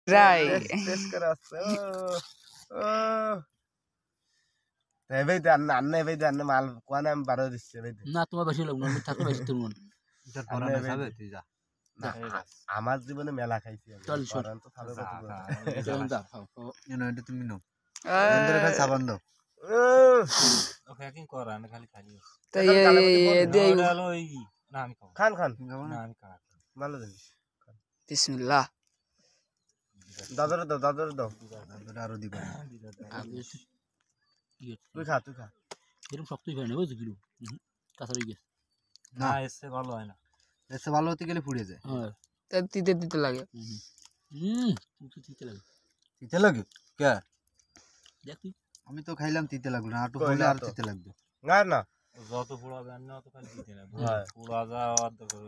রাই test করে আসছে ও এবাই দেন না আন্না এবাই দেন না মাল কোয়ানে আমি 12 দিচ্ছি এবাই দেন না তোমার বেশি লাগবে না থাকলে বেশি তুমি এটা পরানো যাবে তুই যা না আমার জীবনে মেলা খাইছি আমি চল শোন পরান তো খাবে কত বড় চল দা খাও এনো এটা তুমি নাও এন্ডার খালি সাবান দাও ওকে কি কর আমি খালি খালি তো এই দেই হলো এই না আমি খাবো খান খান না আমি খাবো ভালো জিনিস বিসমিল্লাহ দাদরে দাও দাদা আরো দিবা তুই খা এরকম শক্তই হয় না বুঝলি কিলো কাঁচারি গেছে না এসে ভালো হয় না এসে ভালো হতে গেলে পুড়ে যায় হ্যাঁ তা দিতে লাগে তুই তিতে লাগে তিতে লাগে কে দেখ তুই আমি তো খাইলাম তিতে লাগলো না আটু হলে আর তিতে লাগবে না যত পোড়াবে আর না অত খালি দিতে না হ্যাঁ। পোড়া যাওয়ার দরকার